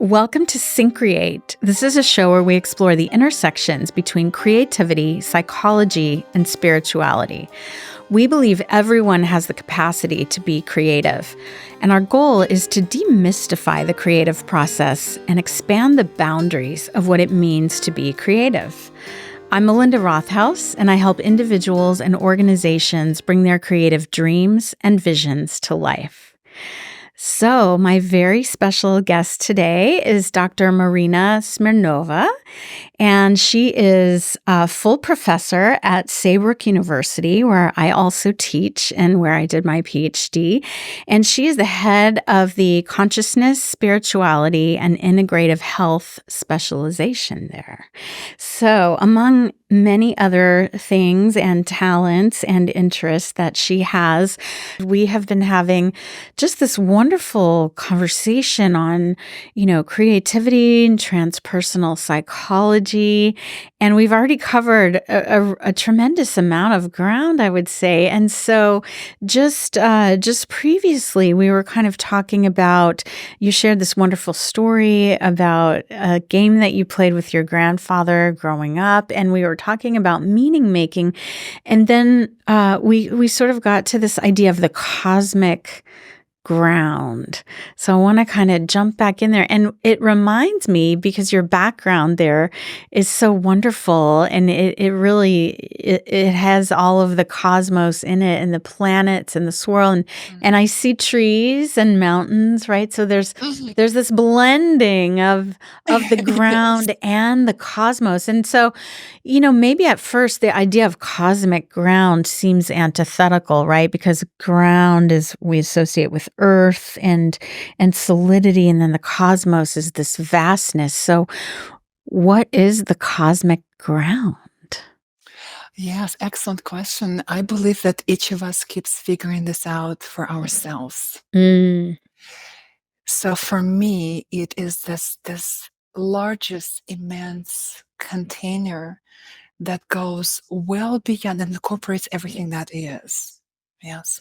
Welcome to Syncreate. This is a show where we explore the intersections between creativity, psychology, and spirituality. We believe everyone has the capacity to be creative, and our goal is to demystify the creative process and expand the boundaries of what it means to be creative. I'm Melinda Rothouse, and I help individuals and organizations bring their creative dreams and visions to life. So, my very special guest today is Dr. Marina Smirnova, and she is a full professor at Saybrook University, where I also teach and where I did my Ph.D. And she is the head of the Consciousness, Spirituality, and Integrative Health specialization there. So, among many other things and talents and interests that she has, we have been having just this wonderful conversation on, creativity and transpersonal psychology. And we've already covered a tremendous amount of ground, I would say. And so just previously, we were kind of talking about, you shared this wonderful story about a game that you played with your grandfather growing up. And we were talking about meaning making. And then we sort of got to this idea of the cosmic ground. So I want to kind of jump back in there. And it reminds me, because your background there is so wonderful, and it has all of the cosmos in it, and the planets and the swirl, and I see trees and mountains, right? So there's this blending of the ground and the cosmos. And so, maybe at first the idea of cosmic ground seems antithetical, right? Because ground we associate with earth and solidity, and then the cosmos is this vastness. So what is the cosmic ground? Yes, excellent question. I believe that each of us keeps figuring this out for ourselves. So for me, it is this largest, immense container that goes well beyond and incorporates everything that is. Yes.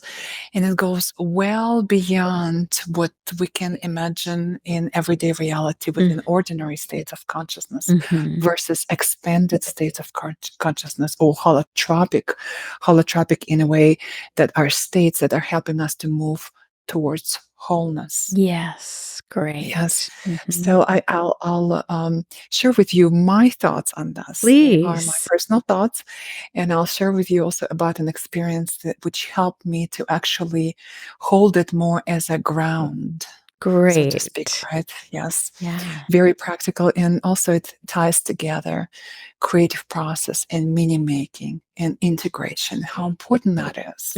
And it goes well beyond what we can imagine in everyday reality within ordinary states of consciousness versus expanded states of consciousness, or holotropic in a way that are states that are helping us to move towards wholeness. Yes, great. Yes. So I'll share with you my thoughts on this. They are my Please. personal thoughts, and I'll share with you also about an experience which helped me to actually hold it more as a ground, so to speak, Great. right? Yes. Yeah. Very practical, and also it ties together creative process and meaning making and integration, how important that is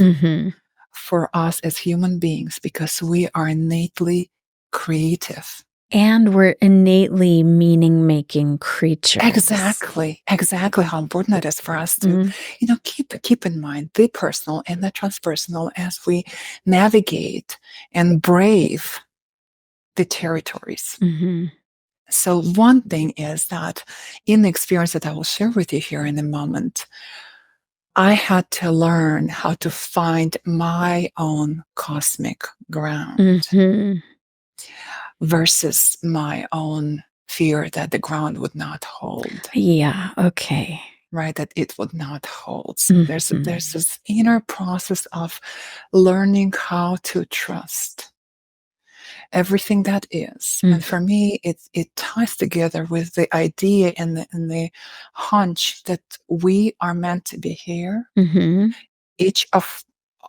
for us as human beings, because we are innately creative. And we're innately meaning-making creatures. Exactly how important that is for us to, keep in mind the personal and the transpersonal as we navigate and brave the territories. So one thing is that in the experience that I will share with you here in a moment, I had to learn how to find my own cosmic ground versus my own fear that the ground would not hold. Yeah, okay. Right, that it would not hold. So there's this inner process of learning how to trust everything that is. And for me, it ties together with the idea and the hunch that we are meant to be here. Each of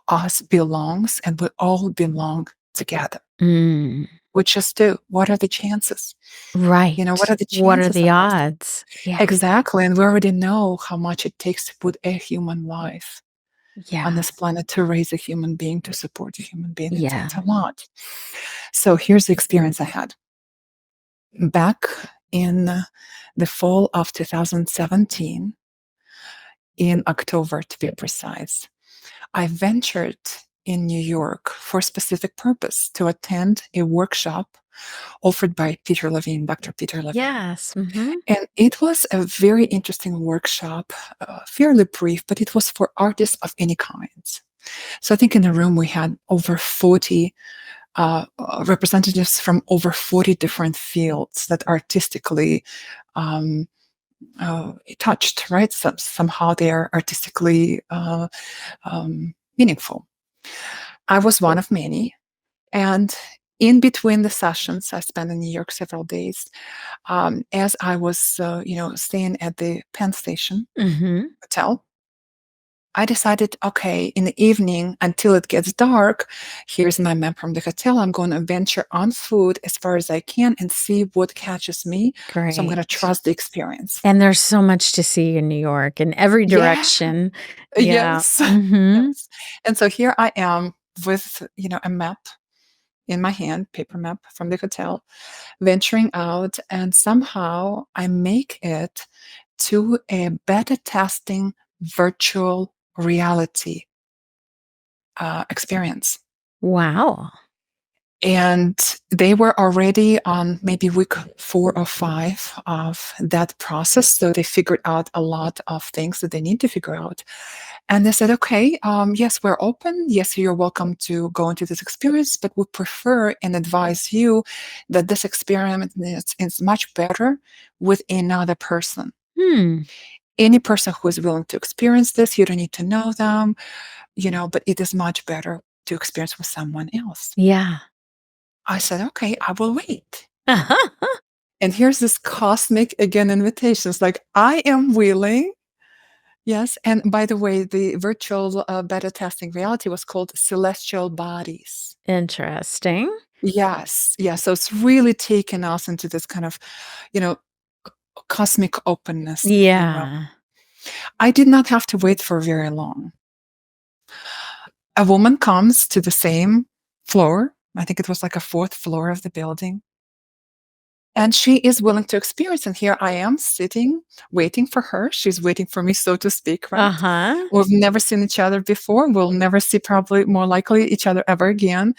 us belongs, and we all belong together. We just do. What are the chances? Right. What are the chances? What are the odds? Yeah. Exactly. And we already know how much it takes to put a human life on this planet, to raise a human being, to support a human being. It's a lot. So here's the experience I had. Back in the fall of 2017, in October to be precise, I ventured in New York for a specific purpose, to attend a workshop offered by Dr. Peter Levine. Yes. And it was a very interesting workshop, fairly brief, but it was for artists of any kind. So I think in the room we had over 40 representatives from over 40 different fields that artistically touched, right? Somehow they are artistically meaningful. I was one of many. And in between the sessions, I spent in New York several days. As I was, staying at the Penn Station hotel, I decided, okay, in the evening until it gets dark, here's my map from the hotel. I'm going to venture on food as far as I can and see what catches me. Great. So I'm going to trust the experience. And there's so much to see in New York in every direction. Yeah. Yes. Mm-hmm. Yes. And so here I am with, a map in my hand, paper map from the hotel, venturing out, and somehow I make it to a beta testing virtual reality experience. Wow. And they were already on maybe week 4 or 5 of that process. So they figured out a lot of things that they need to figure out. And they said, okay, yes, we're open. Yes, you're welcome to go into this experience, but we prefer and advise you that this experiment is much better with another person. Any person who is willing to experience this, you don't need to know them, but it is much better to experience with someone else. Yeah. I said, okay, I will wait. And here's this cosmic, again, invitations. Like, I am willing. Yes. And by the way, the virtual beta testing reality was called Celestial Bodies. Interesting. Yes. Yeah. So it's really taken us into this kind of, cosmic openness. Yeah. I did not have to wait for very long. A woman comes to the same floor. I think it was like a 4th floor of the building. And she is willing to experience. And here I am sitting, waiting for her. She's waiting for me, so to speak, right? We've never seen each other before. We'll never see, probably more likely, each other ever again.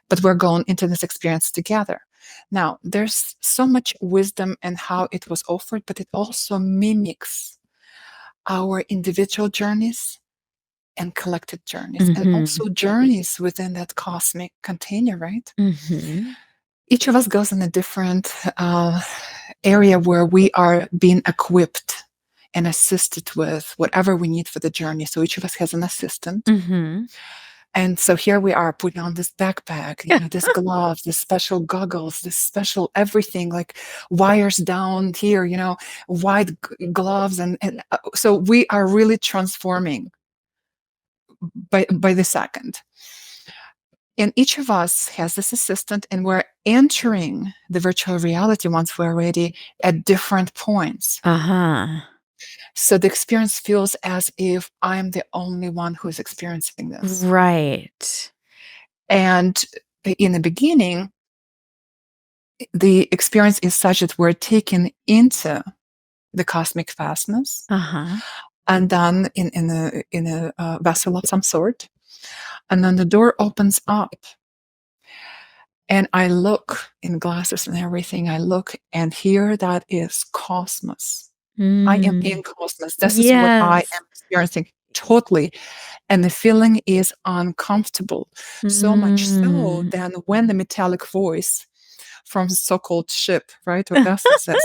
But we're going into this experience together. Now, there's so much wisdom in how it was offered, but it also mimics our individual journeys and collective journeys, and also journeys within that cosmic container, right? Each of us goes in a different area where we are being equipped and assisted with whatever we need for the journey. So each of us has an assistant. And so here we are putting on this backpack, this gloves, this special goggles, this special everything, like wires down here, wide gloves. And so we are really transforming by the second. And each of us has this assistant, and we're entering the virtual reality once we're ready at different points. So the experience feels as if I'm the only one who's experiencing this. Right. And in the beginning, the experience is such that we're taken into the cosmic vastness, and then in a vessel of some sort. And then the door opens up. And I look in glasses and everything. I look, and here that is cosmos. I am in cosmos. This is what I am experiencing totally. And the feeling is uncomfortable. So much so that when the metallic voice from the so-called ship, right, or vessel says,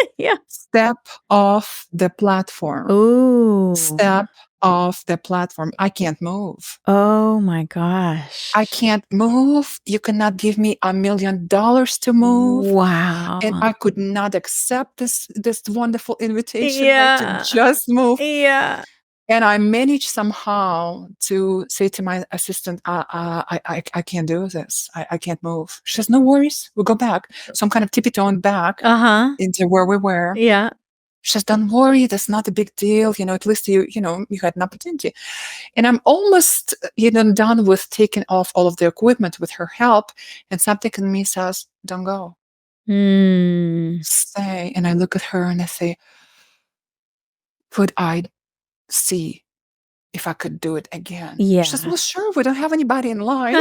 step off the platform. Step off the platform. I can't move. Oh my gosh. I can't move. You cannot give me $1 million to move. Wow. And I could not accept this wonderful invitation, right, to just move. Yeah. And I managed somehow to say to my assistant, I can't do this. I can't move. She says, no worries. We'll go back. So I'm kind of tippy-toeing back into where we were. Yeah. She says, don't worry. That's not a big deal. At least you had an opportunity. And I'm almost, done with taking off all of the equipment with her help. And something in me says, don't go. Stay. And I look at her and I say, could I see if I could do it again? Yeah. She says, well, sure. We don't have anybody in line.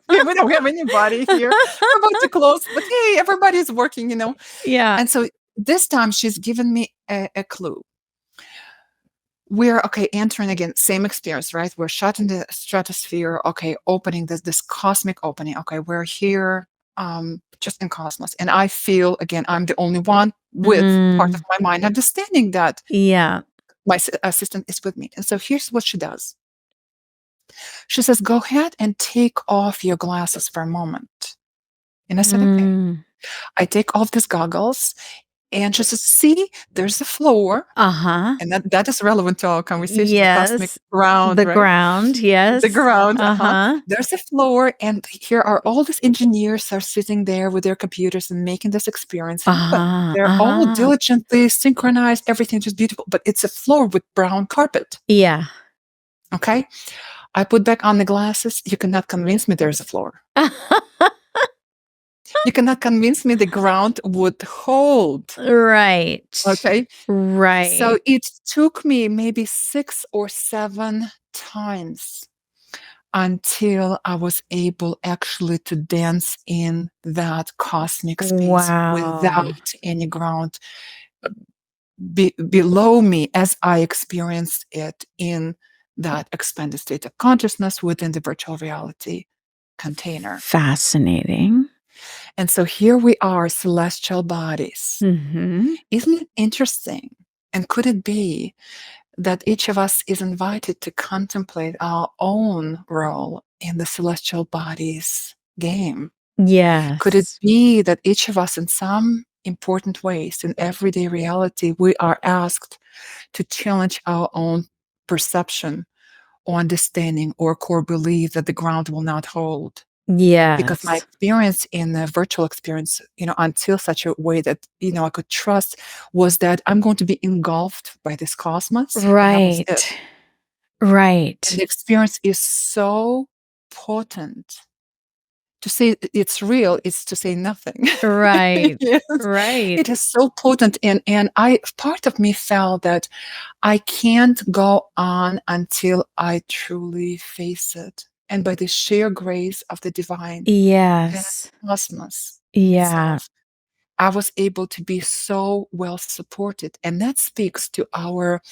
We don't have anybody here. We're about to close. But hey, everybody's working, Yeah. And so this time she's given me a clue. we're entering again, same experience, right? We're shut in the stratosphere, opening this cosmic opening. We're here just in cosmos. And I feel, again, I'm the only one with part of my mind understanding that Yeah. my assistant is with me. And so here's what she does. She says, go ahead and take off your glasses for a moment. And I said, okay. I take off these goggles, and she says, see, there's the floor. Uh-huh. And that is relevant to our conversation, the cosmic Yes. ground, The right? ground, yes. The ground, Uh-huh. There's the floor, and here are all these engineers are sitting there with their computers and making this experience happen. They're all diligently synchronized, everything just beautiful, but it's a floor with brown carpet. Yeah. Okay? I put back on the glasses. You cannot convince me there's a floor. You cannot convince me the ground would hold. Right. Okay? Right. So it took me maybe 6 or 7 times until I was able actually to dance in that cosmic space without any ground below me, as I experienced it in that expanded state of consciousness within the virtual reality container. Fascinating. And so here we are, celestial bodies. Mm-hmm. Isn't it interesting? And could it be that each of us is invited to contemplate our own role in the celestial bodies game? Yes. Could it be that each of us, in some important ways, in everyday reality, we are asked to challenge our own perception or understanding or core belief that the ground will not hold? Yes. Because my experience in the virtual experience, until such a way that, I could trust, was that I'm going to be engulfed by this cosmos. Right. And that was it. Right. And the experience is so potent. To say it's real is to say nothing. Right. Yes. Right. It is so potent. And part of me felt that I can't go on until I truly face it. And by the sheer grace of the divine, Yes. cosmos itself, I was able to be so well supported. And that speaks to our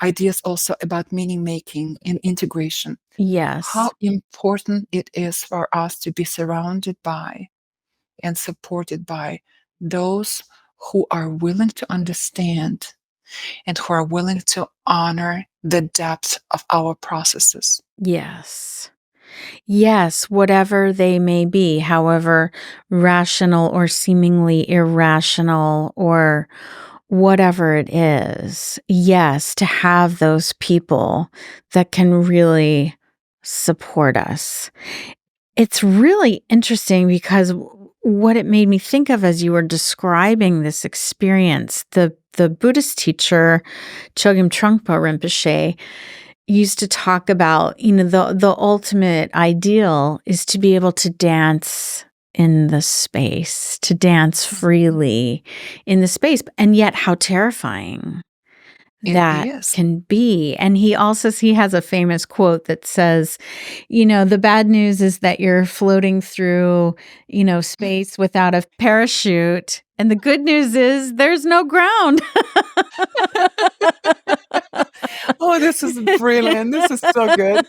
ideas also about meaning making and integration. Yes. How important it is for us to be surrounded by and supported by those who are willing to understand and who are willing to honor the depth of our processes. Yes. Yes, whatever they may be, however rational or seemingly irrational or whatever it is. Yes, to have those people that can really support us. It's really interesting because what it made me think of as you were describing this experience, the Buddhist teacher Chogyam Trungpa Rinpoche used to talk about, the ultimate ideal is to be able to dance in the space, to dance freely in the space, and yet how terrifying that can be. And he has a famous quote that says, the bad news is that you're floating through, space without a parachute. And the good news is there's no ground. Oh, this is brilliant. This is so good.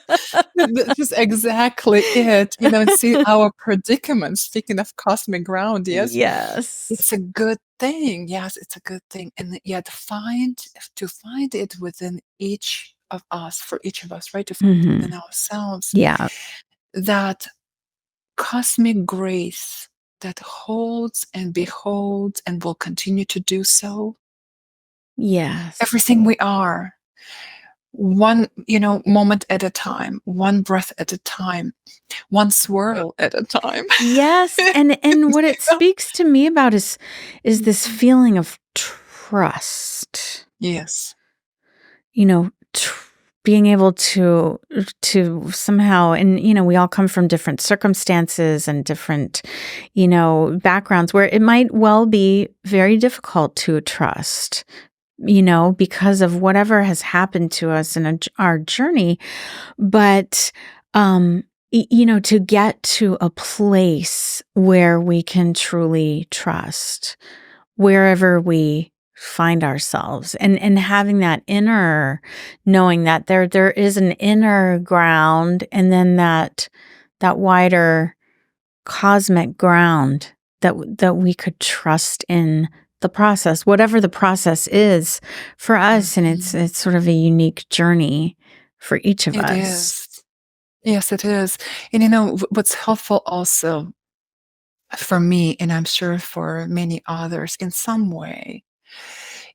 This is exactly it. See our predicament, speaking of cosmic ground, yes? Yes. It's a good thing. Yes, it's a good thing. And yet to find it within each of us, for each of us, right? To find it within ourselves. Yeah. That cosmic grace that holds and beholds and will continue to do so. Yes. Everything we are. One, moment at a time, one breath at a time, one swirl at a time. Yes. And what it speaks to me about is this feeling of trust. Yes. Being able to somehow, and we all come from different circumstances and different, backgrounds where it might well be very difficult to trust, because of whatever has happened to us in our journey. But, to get to a place where we can truly trust wherever we find ourselves, and having that inner knowing that there is an inner ground, and then that wider cosmic ground that we could trust in the process, whatever the process is for us. And it's sort of a unique journey for each of It us. is. Yes, it is. And what's helpful also for me, and I'm sure for many others in some way,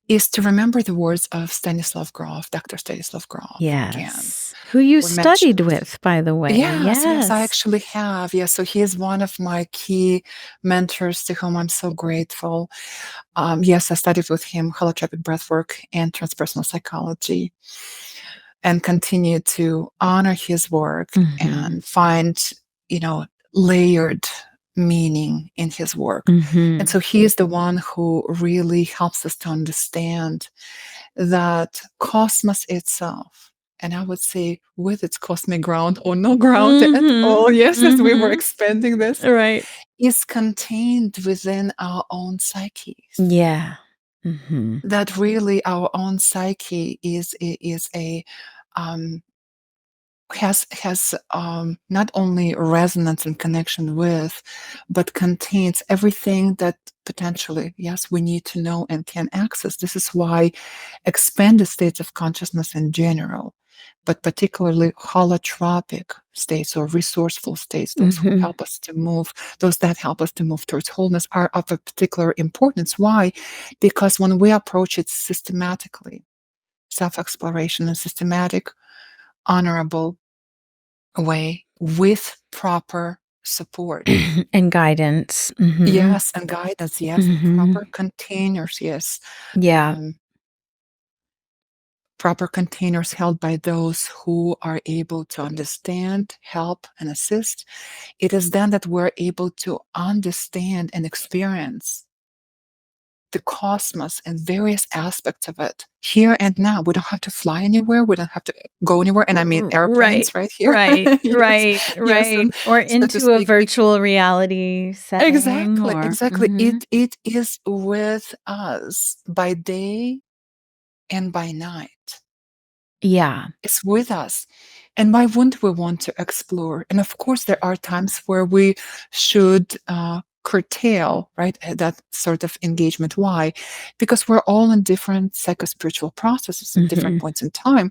is to remember the words of Stanislav Grof, Dr. Stanislav Grof again. Yes. Who you We studied mentioned. with, by the way. Yes, I Yes. actually have. Yes, so he is one of my key mentors to whom I'm so grateful. Yes, I studied with him holotropic breathwork and transpersonal psychology, and continue to honor his work and find, layered meaning in his work. And so he is the one who really helps us to understand that cosmos itself, and I would say with its cosmic ground or no ground at all, yes, as we were expanding this, Right. is contained within our own psyches. Yeah. That really our own psyche is a has not only resonance and connection with, but contains everything that potentially, yes, we need to know and can access. This is why expanded states of consciousness in general, but particularly holotropic states or resourceful states, those who help us to move, those that help us to move towards wholeness, are of a particular importance. Why? Because when we approach it systematically, self-exploration and systematic, honorable way with proper support and guidance. yes, and guidance, yes, proper containers, yes, Yeah. proper containers held by those who are able to understand, help, and assist. It is then that we're able to understand and experience the cosmos and various aspects of it here and now. We don't have to fly anywhere. We don't have to go anywhere. And I mean airplanes right here. Right, Yes, right, yes, right. Or so to into a speak. virtual reality setting. Exactly, Or, exactly. It is with us by day and by night. Yeah. It's with us. And why wouldn't we want to explore? And of course, there are times where we should curtail, right, that sort of engagement. Why? Because we're all in different psycho-spiritual processes at different points in time.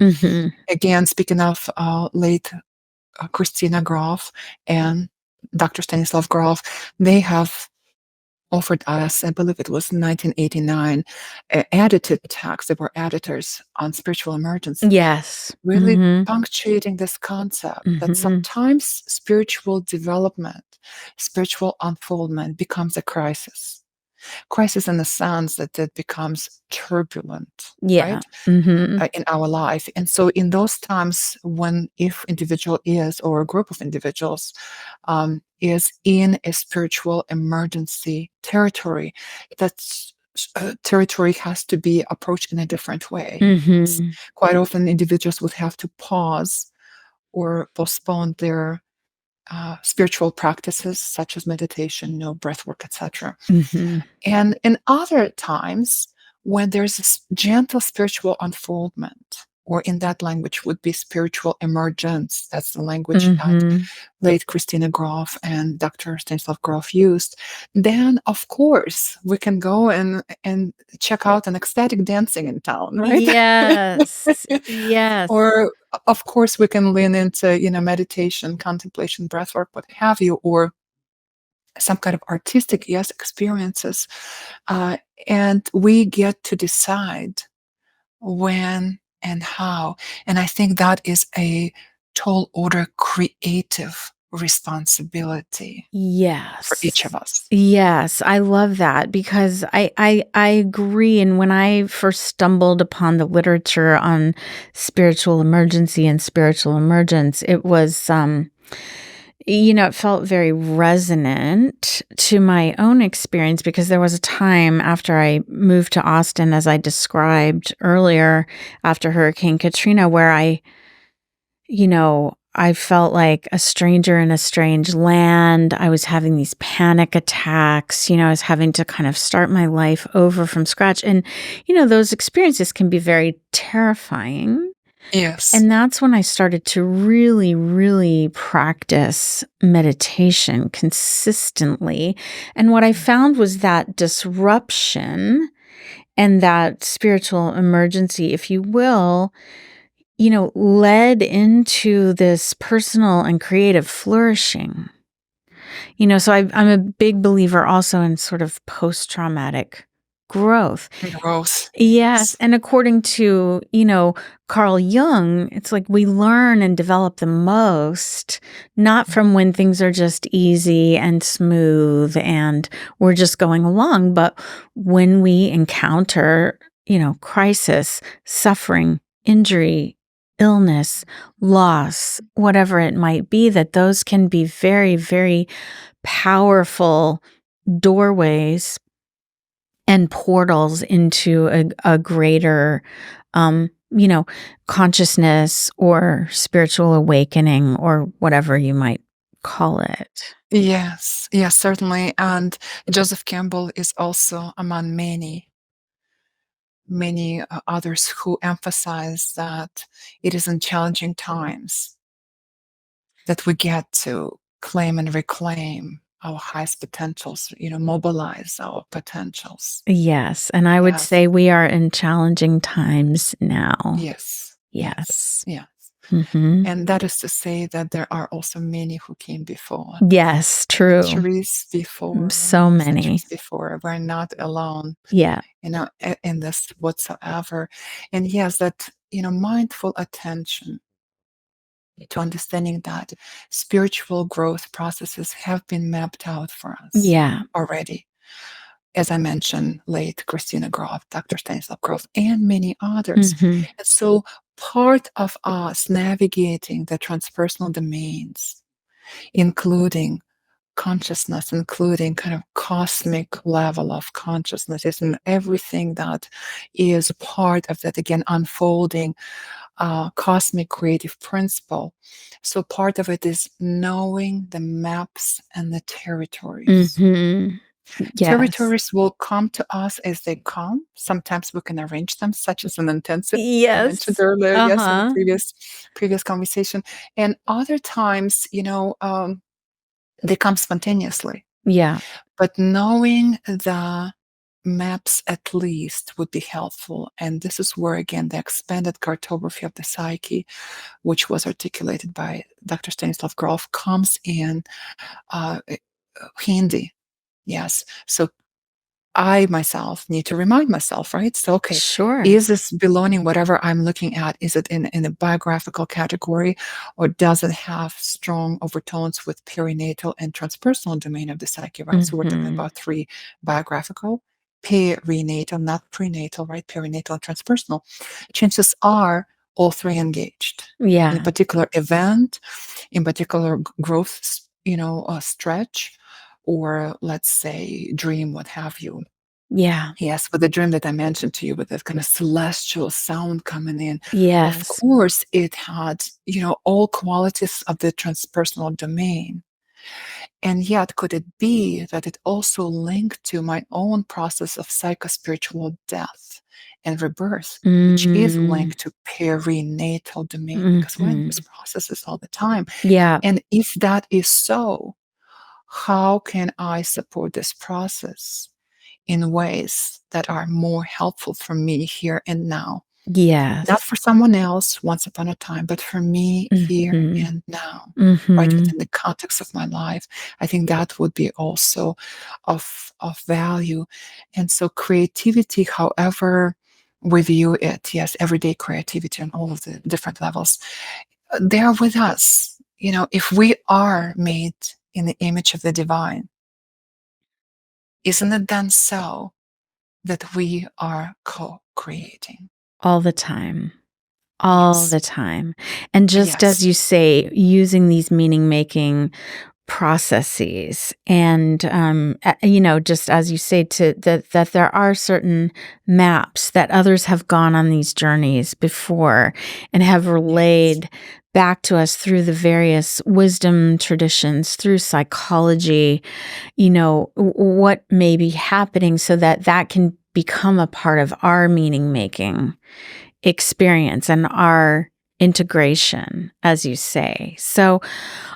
Again, speaking of late Christina Grof and Dr. Stanislav Grof, they have offered us, I believe it was 1989, edited texts. They were editors on spiritual emergence. Yes. Really punctuating this concept that sometimes spiritual development, spiritual unfoldment becomes a crisis. Crisis in the sense that it becomes turbulent, Yeah. right, in our life. And so in those times when, if individual is, or a group of individuals is in a spiritual emergency territory, that's territory has to be approached in a different way. Quite often individuals would have to pause or postpone their spiritual practices such as meditation, breath work, etc. And in other times, when there's a gentle spiritual unfoldment, or in that language would be spiritual emergence, that's the language that late Christina Grof and Dr. Stanislav Grof used, then of course we can go and check out an ecstatic dancing in town, right? Yes. Yes. Or of course we can lean into meditation, contemplation, breathwork, what have you, or some kind of artistic, yes, experiences. And we get to decide when and how. And I think that is a tall order creative responsibility for each of us. Yes, I love that, because I agree. And when I first stumbled upon the literature on spiritual emergency and spiritual emergence, it was it felt very resonant to my own experience, because there was a time after I moved to Austin, as I described earlier, after Hurricane Katrina, where I felt like a stranger in a strange land. I was having these panic attacks. I was having to kind of start my life over from scratch. And, those experiences can be very terrifying. Yes. And that's when I started to really, really practice meditation consistently. And what I found was that disruption and that spiritual emergency, if you will, led into this personal and creative flourishing. So I'm a big believer also in sort of post-traumatic growth. Growth. Yes. And according to, Carl Jung, it's like we learn and develop the most, not from when things are just easy and smooth and we're just going along, but when we encounter, crisis, suffering, injury, illness, loss, whatever it might be, that those can be very, very powerful doorways and portals into a greater, consciousness or spiritual awakening or whatever you might call it. Yes, yes, certainly. And Joseph Campbell is also among many others who emphasize that it is in challenging times that we get to claim and reclaim our highest potentials, mobilize our potentials. Yes. And I would Yes, say we are in challenging times now. yes, Yes. yes. Mm-hmm. And that is to say that there are also many who came before. Yes, true. Centuries before. So many. Centuries before. We're not alone. Yeah. In this whatsoever. And yes, that, mindful attention to understanding that spiritual growth processes have been mapped out for us Yeah. already. As I mentioned, late Christina Grof, Dr. Stanislav Grof, and many others. Mm-hmm. And so part of us navigating the transpersonal domains, including consciousness, including kind of cosmic level of consciousness, and everything that is part of that, again, unfolding cosmic creative principle. So part of it is knowing the maps and the territories. Mm-hmm. Yes. Territories will come to us as they come. Sometimes we can arrange them, such as an intensive I Yes. mentioned earlier, yes, in Uh-huh. the previous conversation. And other times, they come spontaneously. Yeah. But knowing the maps at least would be helpful. And this is where, again, the expanded cartography of the psyche, which was articulated by Dr. Stanislav Grof, comes in handy. Yes. So I myself need to remind myself, right? So, okay, Sure. is this belonging, whatever I'm looking at, is it in a biographical category, or does it have strong overtones with perinatal and transpersonal domain of the psyche, right? So we're talking Mm-hmm. about 3 biographical, perinatal, not prenatal, right? Perinatal and transpersonal. Chances are all 3 engaged in a Yeah. particular event, in particular growth, stretch, or let's say dream, what have you. Yeah. Yes, with the dream that I mentioned to you, with that kind of celestial sound coming in. Of Yes. course, it had, all qualities of the transpersonal domain. And yet, could it be that it also linked to my own process of psychospiritual death and rebirth, which is Mm. linked to perinatal domain, because we're in Mhm. those processes all the time. Yeah. And if that is so, how can I support this process in ways that are more helpful for me here and now? Yes. Not for someone else once upon a time, but for me here Mhm. and now, right? Mhm. Within the context of my life. I think that would be also of value. And so creativity, however we view it, yes, everyday creativity on all of the different levels, they are with us. If we are made in the image of the divine, isn't it then so that we are co-creating? All the time. All Yes. the time. And just as Yes. you say, using these meaning-making processes, and just as you say, that there are certain maps that others have gone on these journeys before and have relayed back to us through the various wisdom traditions, through psychology, what may be happening, so that can become a part of our meaning making experience and our integration, as you say. So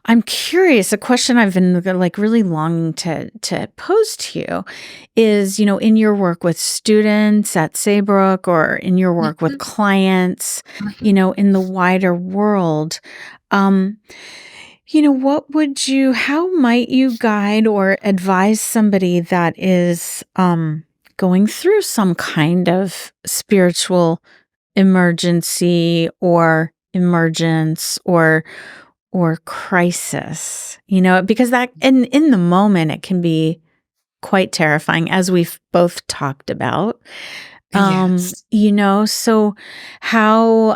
I'm curious, a question I've been really longing to pose to you is, in your work with students at Saybrook, or in your work with clients, in the wider world, how might you guide or advise somebody that is going through some kind of spiritual emergency or emergence or crisis, because that in the moment it can be quite terrifying, as we've both talked about. Yes. So how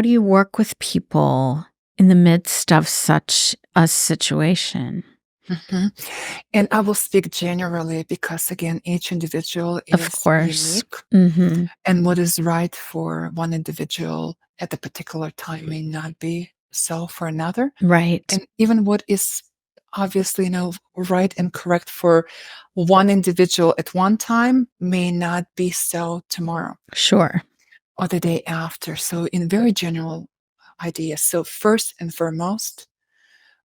do you work with people in the midst of such a situation? Mhm. And I will speak generally because, again, each individual Of is course. unique, Mm-hmm. and what is right for one individual at a particular time may not be so for another. Right. And even what is obviously, right and correct for one individual at one time may not be so tomorrow Sure. or the day after. So, in very general ideas. So, first and foremost,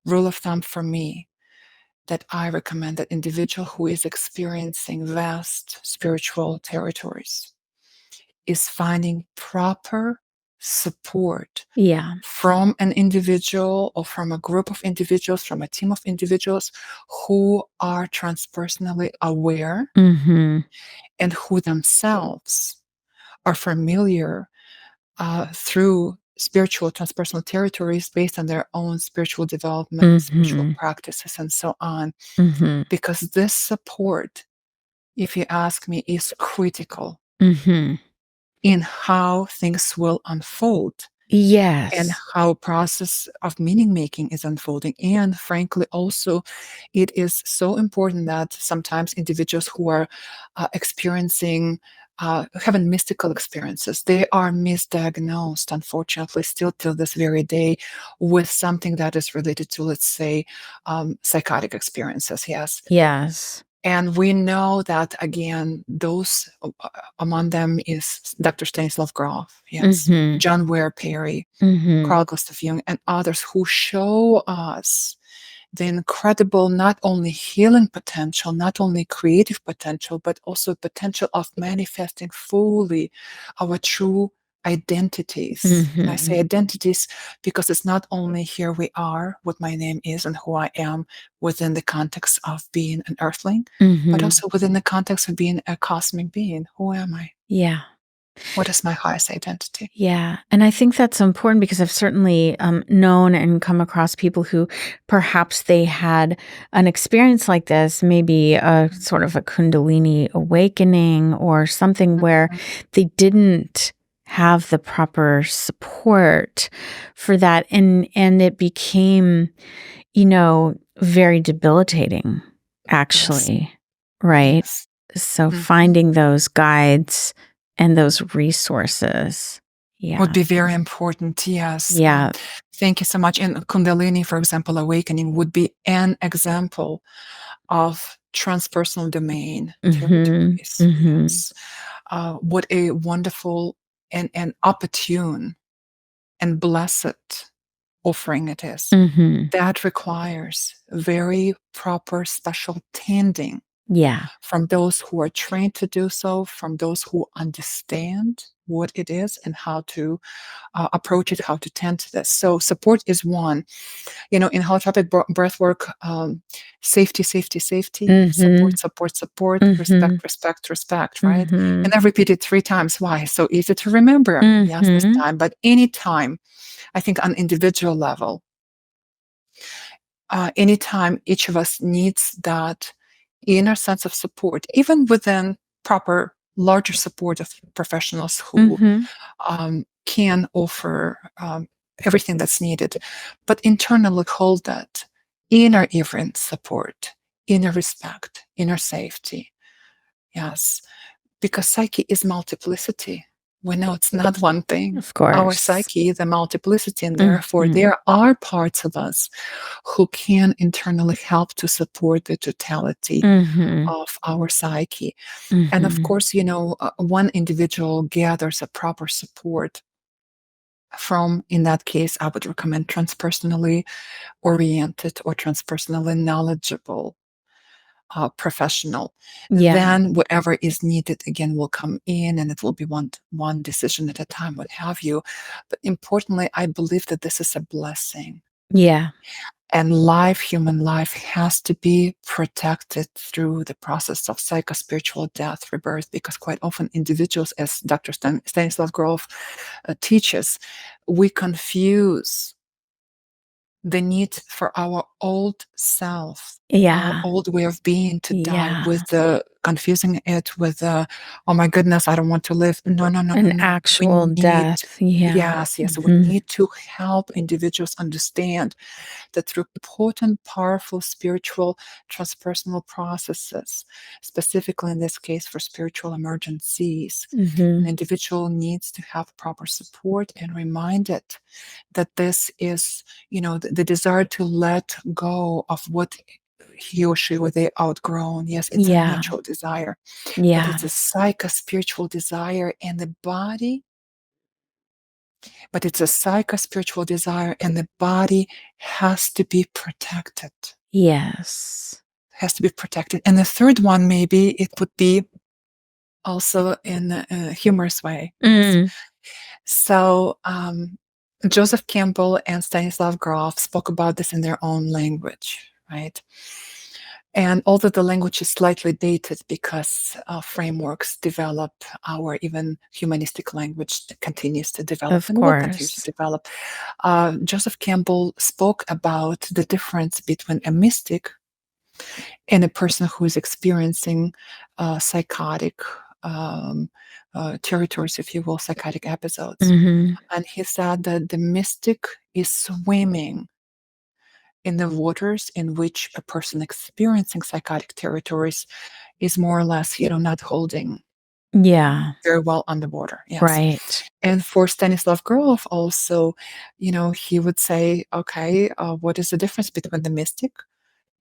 rule of thumb for me that I recommend that individual who is experiencing vast spiritual territories is finding proper support Yeah. from an individual or from a group of individuals, from a team of individuals who are transpersonally aware Mm-hmm. and who themselves are familiar through spiritual transpersonal territories based on their own spiritual development, spiritual Mm-hmm. practices, and so on. Mm-hmm. Because this support, if you ask me, is critical Mm-hmm. in how things will unfold and Yes. how process of meaning making is unfolding. And frankly, also, it is so important that sometimes individuals who are experiencing having mystical experiences, they are misdiagnosed, unfortunately, still till this very day, with something that is related to, let's say, psychotic experiences. Yes. Yes. And we know that, again, those among them is Dr. Stanislav Grof, yes, Mm-hmm. John Ware Perry, Mm-hmm. Carl Gustav Jung, and others who show us the incredible not only healing potential, not only creative potential, but also potential of manifesting fully our true identities. And I Mm-hmm. say identities because it's not only here we are, what my name is, and who I am within the context of being an earthling, but Mm-hmm. also within the context of being a cosmic being. Who am I? Yeah. What is my highest identity? Yeah. And I think that's important because I've certainly known and come across people who perhaps they had an experience like this, maybe a sort of a Kundalini awakening or something where Mhm. they didn't have the proper support for that. And it became, very debilitating, Yes, actually. Right. yes. So Mhm. finding those guides and those resources. Would Yeah. be very important, yes. Yeah. Thank you so much. And Kundalini, for example, awakening would be an example of transpersonal domain Mhm. territories. Mhm. Yes. What a wonderful and opportune and blessed offering it is. Mhm. That requires very proper special tending Yeah. from those who are trained to do so, from those who understand what it is and how to approach it, how to tend to this. So support is one. In holotropic breath work, safety, safety, safety, Mhm. support, support, support, Mhm. respect, respect, respect, right? Mhm. And I repeat it 3 times. Why? So easy to remember. Yes, this Mhm. time. But anytime, I think on individual level, anytime each of us needs that inner sense of support, even within proper larger support of professionals who Mhm. can offer everything that's needed, but internally hold that inner even support, inner respect, inner safety. Yes, because psyche is multiplicity. We know it's not one thing. Of Our course. psyche is a multiplicity, and therefore there are parts of us who can internally help to support the totality of our psyche. And of course, one individual gathers a proper support from, in that case, I would recommend transpersonally oriented or transpersonally knowledgeable professional. Yeah. Then whatever is needed again will come in, and it will be one decision at a time, what have you. But importantly, I believe that this is a blessing. Yeah. And human life has to be protected through the process of psychospiritual death, rebirth, because quite often individuals, as Dr. Stanislav Grof teaches, we confuse the need for our old self, our old way of being to die, with confusing it with, oh my goodness, I don't want to live. No. An actual death. Yeah. Yes. We need to help individuals understand that through potent, powerful spiritual transpersonal processes, specifically in this case for spiritual emergencies, an individual needs to have proper support and reminded that this is, the desire to let go of what he or she or they outgrown. Yes, it's a natural desire, but it's a psychospiritual desire in the body. But it's a psychospiritual desire, and the body has to be protected. Yes. Has to be protected. And the third one, maybe it would be also in a humorous way. So Joseph Campbell and Stanislav Grof spoke about this in their own language, right? And although the language is slightly dated because frameworks develop, our even humanistic language continues to develop and will continue to develop. Joseph Campbell spoke about the difference between a mystic and a person who is experiencing psychotic territories, if you will, psychotic episodes. And he said that the mystic is swimming in the waters in which a person experiencing psychotic territories is more or less, not holding very well on the water. Yes. Right. And for Stanislav Grof also, he would say, okay, what is the difference between the mystic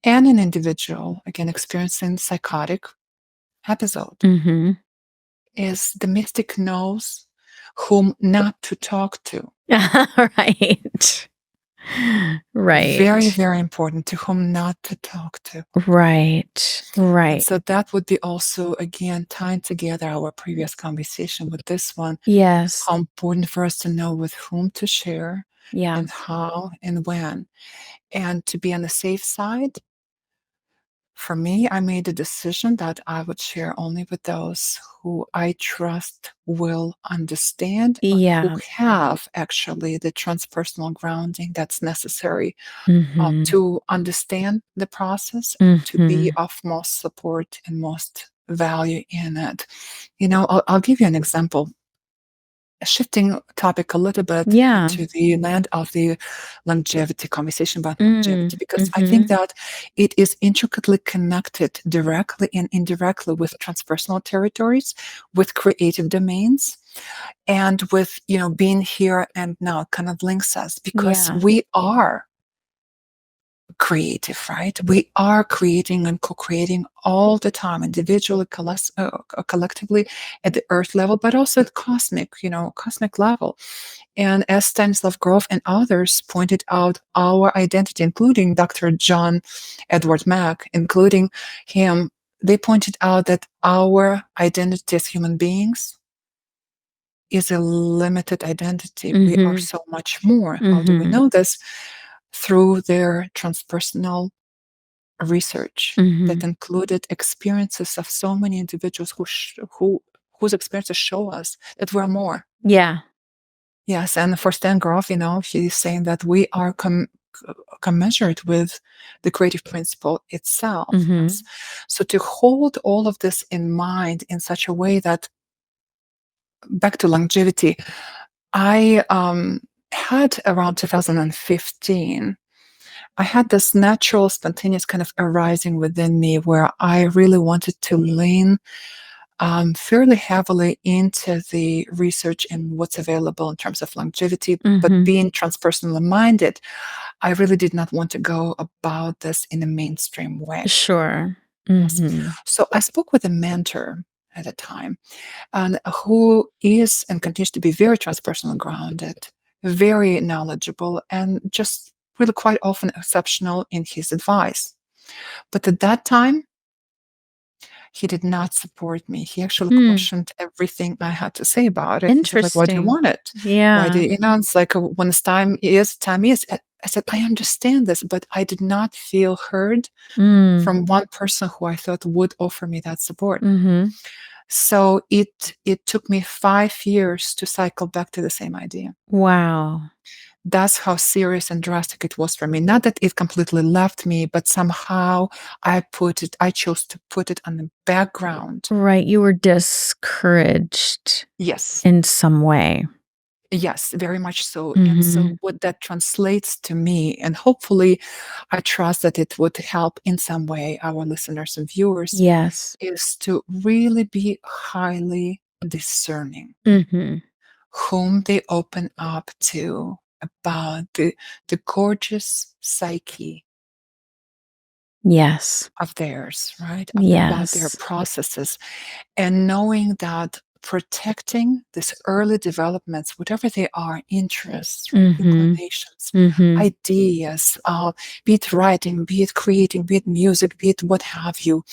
and an individual, again, experiencing psychotic episode? Is the mystic knows whom not to talk to. Right. Right. Very, very important, to whom not to talk to. Right. And so that would be also, again, tying together our previous conversation with this one. Yes. How important for us to know with whom to share, Yeah. and how and when. And to be on the safe side, for me, I made a decision that I would share only with those who I trust will understand, who have actually the transpersonal grounding that's necessary to understand the process, to be of most support and most value in it. I'll give you an example. Shifting topic a little bit to the land of the longevity conversation about longevity, because I think that it is intricately connected directly and indirectly with transpersonal territories, with creative domains, and with, being here and now kind of links us, because we are creative, right? We are creating and co-creating all the time, individually, collectively, at the earth level, but also at cosmic level. And as Stanislav Grof and others pointed out, our identity, including Dr. John Edward Mack, including him, they pointed out that our identity as human beings is a limited identity. We are so much more. How do we know this? Through their transpersonal research that included experiences of so many individuals whose experiences show us that we're more. Yeah. Yes, and for Stan Grof, he's saying that we are commensurate with the creative principle itself. Yes. So to hold all of this in mind in such a way that, back to longevity, I had around 2015 I had this natural, spontaneous kind of arising within me where I really wanted to lean fairly heavily into the research and what's available in terms of longevity. But Mm-hmm. being transpersonally minded, I really did not want to go about this in a mainstream way. Sure. Yes. Mm-hmm. So I spoke with a mentor at the time, and who is and continues to be very transpersonal grounded, very knowledgeable, and just really quite often exceptional in his advice. But at that time, he did not support me. He actually Hmm. questioned everything I had to say about it. He said, like, why do you Interesting. want it? Why do Yeah. you know? It's like when it's time is. I said, I understand this, but I did not feel heard Mm. from one person who I thought would offer me that support. Mm-hmm. So it took me 5 years to cycle back to the same idea. Wow. That's how serious and drastic it was for me. Not that it completely left me, but somehow I chose to put it on the background. Right. You were discouraged Yes. in some way. Yes, very much so. And Mm-hmm. so what that translates to me, and hopefully I trust that it would help in some way our listeners and viewers, Yes. is to really be highly discerning Mm-hmm. whom they open up to about the gorgeous psyche Yes. of theirs, right? About their Yes. processes, and knowing that protecting these early developments, whatever they are, interests, right, Mm-hmm. inclinations, Mm-hmm. ideas, be it writing, be it creating, be it music, be it what have you,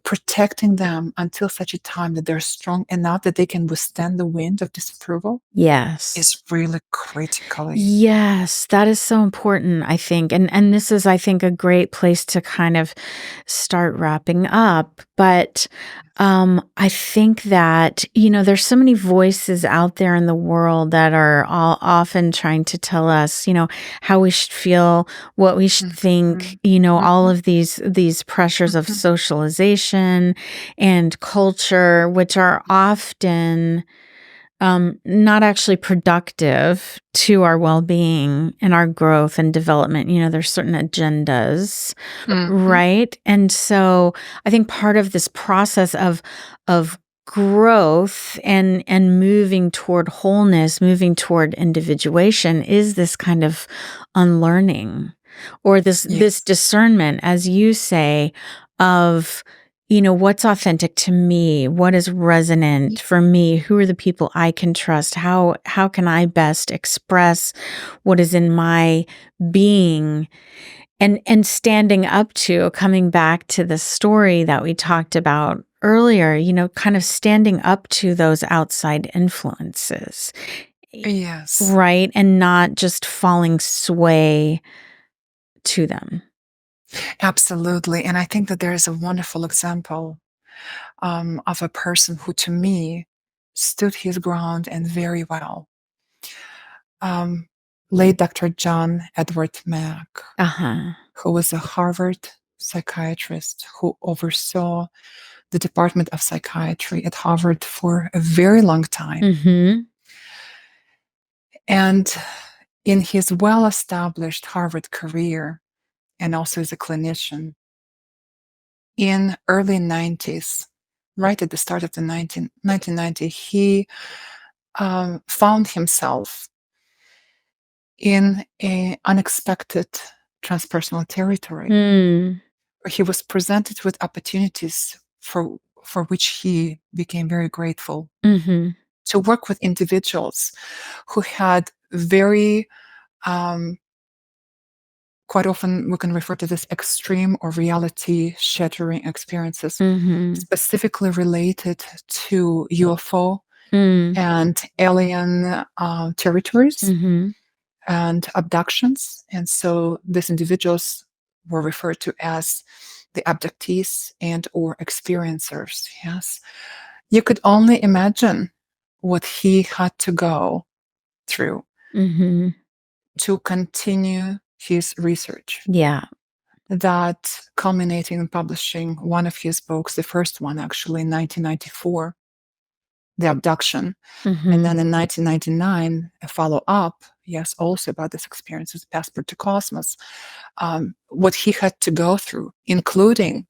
protecting them until such a time that they're strong enough that they can withstand the wind of disapproval Yes. is really critically. Yes, that is so important, I think. And this is, I think, a great place to kind of start wrapping up. But I think that, there's so many voices out there in the world that are all often trying to tell us, how we should feel, what we should think, Mhm, all mhm, of these pressures of mhm. socialization and culture, which are often not actually productive to our well-being and our growth and development. There's certain agendas, Mhm. right? And so I think part of this process of growth and moving toward wholeness, moving toward individuation is this kind of unlearning or this Yes. discernment, as you say, of what's authentic to me, what is resonant for me, who are the people I can trust, how can I best express what is in my being, and standing up to, coming back to the story that we talked about earlier, kind of standing up to those outside influences, Yes. right? And not just falling sway to them. Absolutely. And I think that there is a wonderful example of a person who, to me, stood his ground and very well. Um, Late Dr. John Edward Mack, Uh-huh. who was a Harvard psychiatrist who oversaw the Department of Psychiatry at Harvard for a very long time. Mm-hmm. And in his well established Harvard career, and also as a clinician, in early 90s, right at the start of the 1990, he found himself in a unexpected transpersonal territory Mm. where he was presented with opportunities for which he became very grateful Mm-hmm. to work with individuals who had very quite often we can refer to this extreme or reality shattering experiences Mm-hmm. specifically related to UFO Mm. and alien territories Mm-hmm. and abductions. And so these individuals were referred to as the abductees and or experiencers. Yes. You could only imagine what he had to go through Mm-hmm. to continue his research. Yeah. That culminating in publishing one of his books, the first one actually in 1994, the abduction. Mm-hmm. And then in 1999, a follow-up, yes, also about this experience, his Passport to Cosmos, what he had to go through, including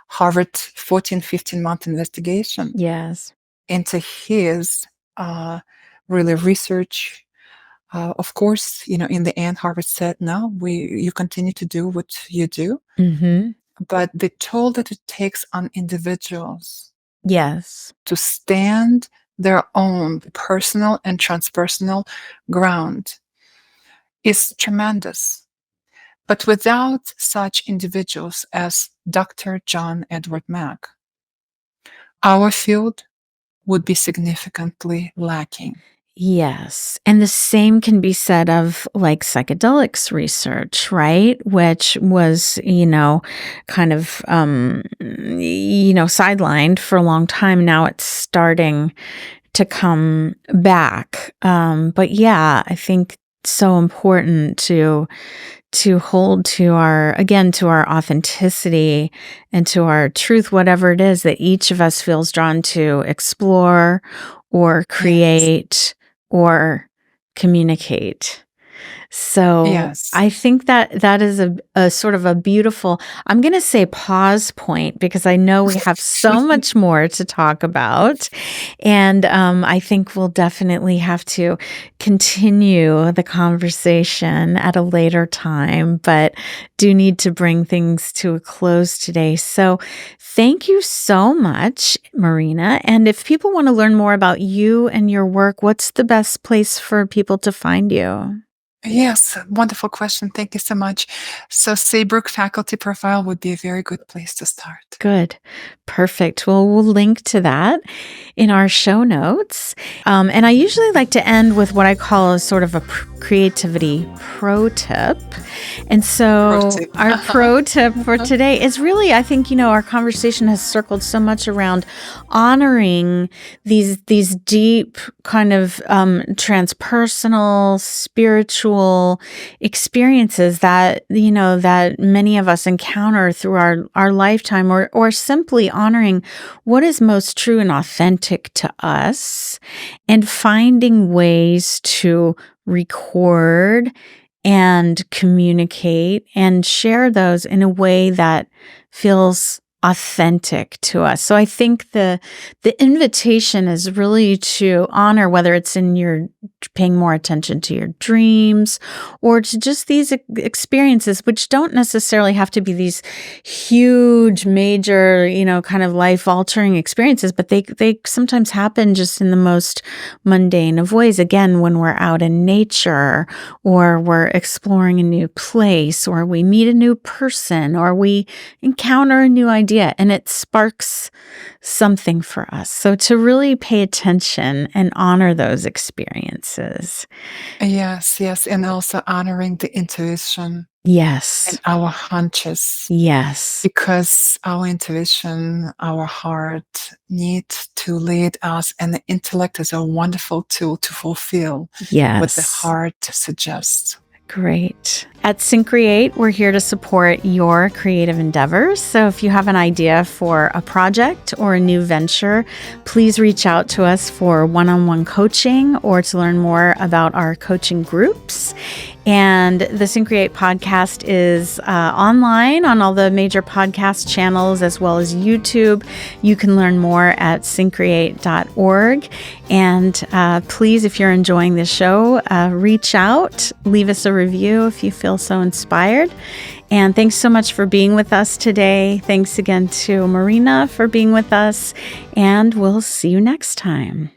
Harvard 14, 15-month investigation Yes. into his really research. Of course, in the end, Harvard said, no, you continue to do what you do. Mm-hmm. But the toll that it takes on individuals Yes. to stand their own personal and transpersonal ground is tremendous. But without such individuals as Dr. John Edward Mack, our field would be significantly lacking. Yes. And the same can be said of like psychedelics research, right? Which was, kind of, sidelined for a long time. Now it's starting to come back. But yeah, I think it's so important to hold to our authenticity and to our truth, whatever it is that each of us feels drawn to explore or create or communicate. So Yes. I think that is a sort of a beautiful, I'm going to say pause point, because I know we have so much more to talk about. And I think we'll definitely have to continue the conversation at a later time, but do need to bring things to a close today. So thank you so much, Marina. And if people want to learn more about you and your work, what's the best place for people to find you? Yes, wonderful question. Thank you so much. So Saybrook faculty profile would be a very good place to start. Good. Perfect. Well, we'll link to that in our show notes. And I usually like to end with what I call a sort of a creativity pro tip. And so our pro tip for today is really, I think, our conversation has circled so much around honoring these deep kind of transpersonal, spiritual experiences that, that many of us encounter through our lifetime, or simply honoring what is most true and authentic to us, and finding ways to record and communicate and share those in a way that feels authentic to us. So I think the invitation is really to honor, whether it's in your paying more attention to your dreams or to just these experiences, which don't necessarily have to be these huge, major, kind of life-altering experiences, but they sometimes happen just in the most mundane of ways. Again, when we're out in nature, or we're exploring a new place, or we meet a new person, or we encounter a new idea, and it sparks something for us. So to really pay attention and honor those experiences. Yes. And also honoring the intuition. Yes. And our hunches. Yes. Because our intuition, our heart need to lead us, and the intellect is a wonderful tool to fulfill what the heart suggests. Great. At Syncreate, we're here to support your creative endeavors. So if you have an idea for a project or a new venture, please reach out to us for one-on-one coaching or to learn more about our coaching groups. And the Syncreate podcast is online on all the major podcast channels as well as YouTube. You can learn more at syncreate.org. And please, if you're enjoying this show, reach out, leave us a review if you feel so inspired. And thanks so much for being with us today. Thanks again to Marina for being with us. And we'll see you next time.